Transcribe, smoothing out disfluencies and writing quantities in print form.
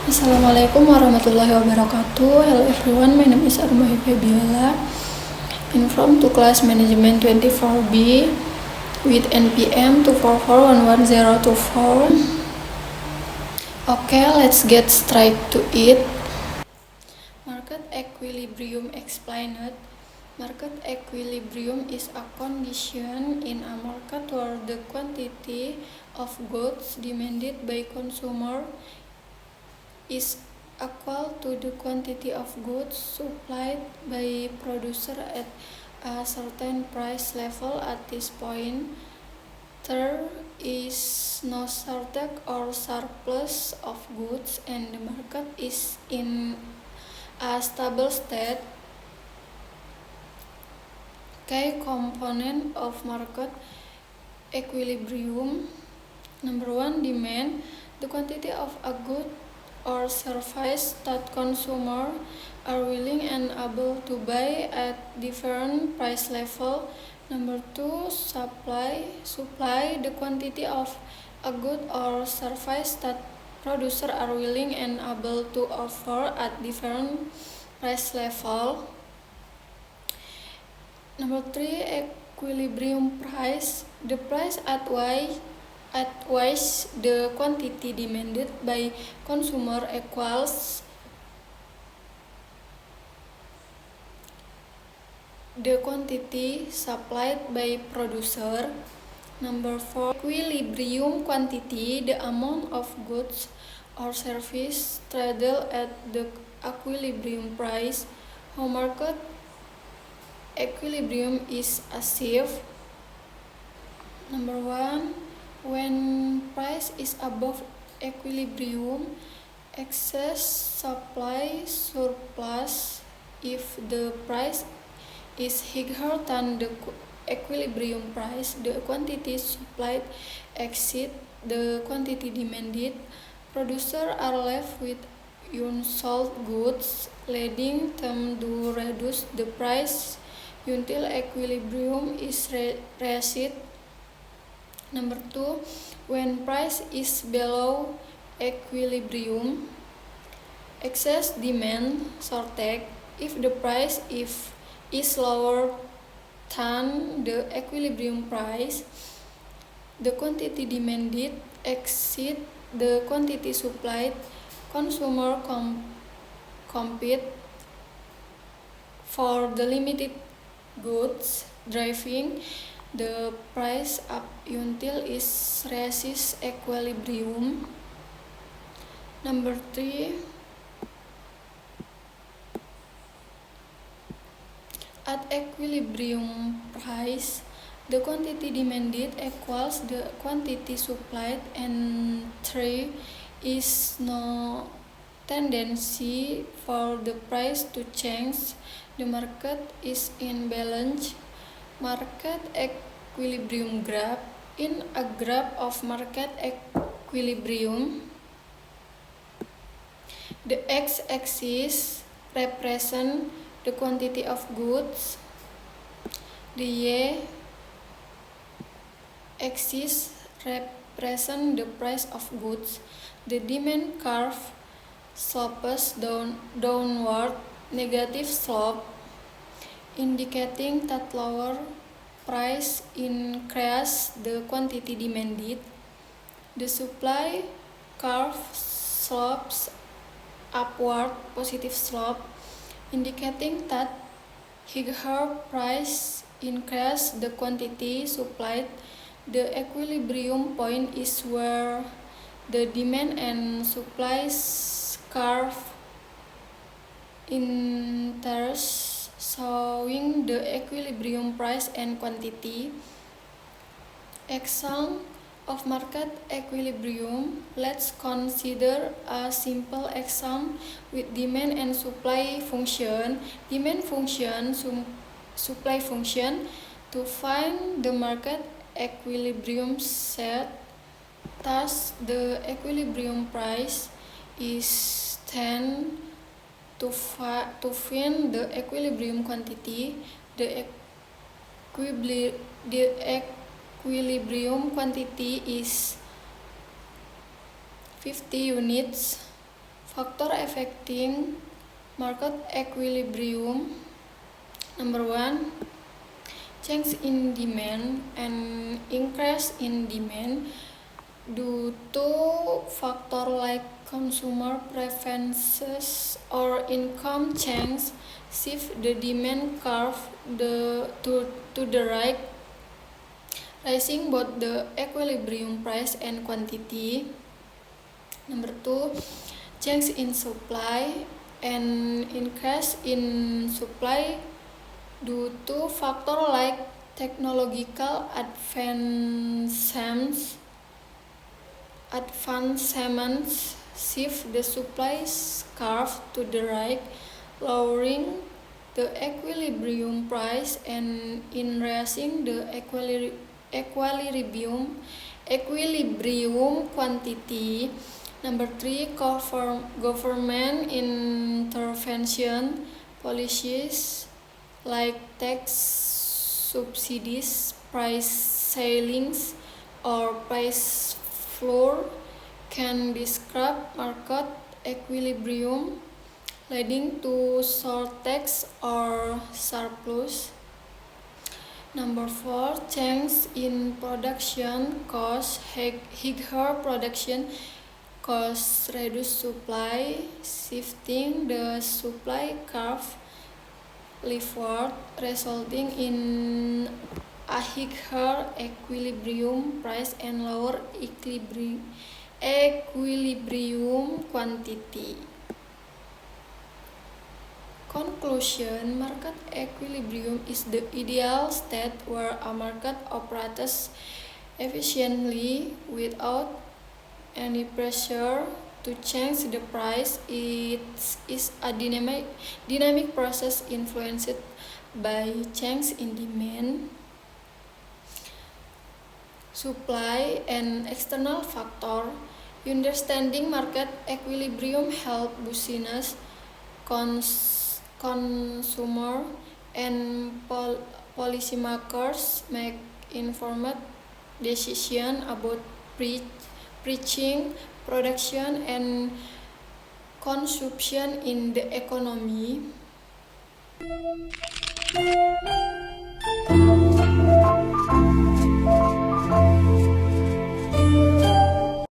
Assalamualaikum warahmatullahi wabarakatuh. Hello everyone, my name is Armahi Febiola. I'm from to class management 24B with NPM 244111024. Okay, let's get straight to it. Market equilibrium explained. Market equilibrium is a condition in a market where the quantity of goods demanded by consumer is equal to the quantity of goods supplied by producer at a certain price level. At this point, there is no shortage or surplus of goods and the market is in a stable state. Key component of market equilibrium. Number 1, demand, the quantity of a good or service that consumers are willing and able to buy at different price level. Number 2, supply, the quantity of a good or service that producers are willing and able to offer at different price level. Number 3, equilibrium price, the price at which the quantity demanded by consumer equals the quantity supplied by producer. Number 4, equilibrium quantity, the amount of goods or service traded at the equilibrium price. How market equilibrium is achieved. Number 1, when price is above equilibrium, excess supply surplus. If the price is higher than the equilibrium price, the quantity supplied exceeds the quantity demanded. Producers are left with unsold goods, leading them to reduce the price until equilibrium is reached. Number 2, when price is below equilibrium, excess demand shortage. If the price is lower than the equilibrium price, the quantity demanded exceeds the quantity supplied. Consumers compete for the limited goods, driving the price up until it reaches equilibrium. Number 3, at equilibrium price, the quantity demanded equals the quantity supplied, and 3, is no tendency for the price to change. The market is in balance. Market equilibrium graph. In a graph of market equilibrium, the x-axis represents the quantity of goods. The y-axis represents the price of goods. The demand curve slopes downward, negative slope, indicating that lower price increases the quantity demanded. The supply curve slopes upward, positive slope, indicating that higher price increases the quantity supplied. The equilibrium point is where the demand and supply curve intersect, showing the equilibrium price and quantity. Example of market equilibrium. Let's consider a simple example with demand and supply function. Demand function, supply function. To find the market equilibrium set, thus the equilibrium price is 10. To find the equilibrium quantity, the equilibrium quantity is 50 units. Factor affecting market equilibrium. Number 1, change in demand and increase in demand due to factor like consumer preferences or income change shift the demand curve to the right, raising both the equilibrium price and quantity. Number 2, change in supply and increase in supply due to factor like technological advancements shift the supply curve to the right, lowering the equilibrium price and in raising the equilibrium quantity. Number 3, government intervention policies like tax subsidies, price ceilings, or price floor can disrupt market equilibrium, leading to shortage or surplus. Number 4, change in production costs. Higher production costs reduce supply, shifting the supply curve leftward, resulting in a higher equilibrium price and lower equilibrium quantity. Conclusion: market equilibrium is the ideal state where a market operates efficiently without any pressure to change the price. It is a dynamic process influenced by change in demand, supply, and external factors. Understanding market equilibrium helps business, consumer, and policymakers make informed decisions about pricing, production, and consumption in the economy.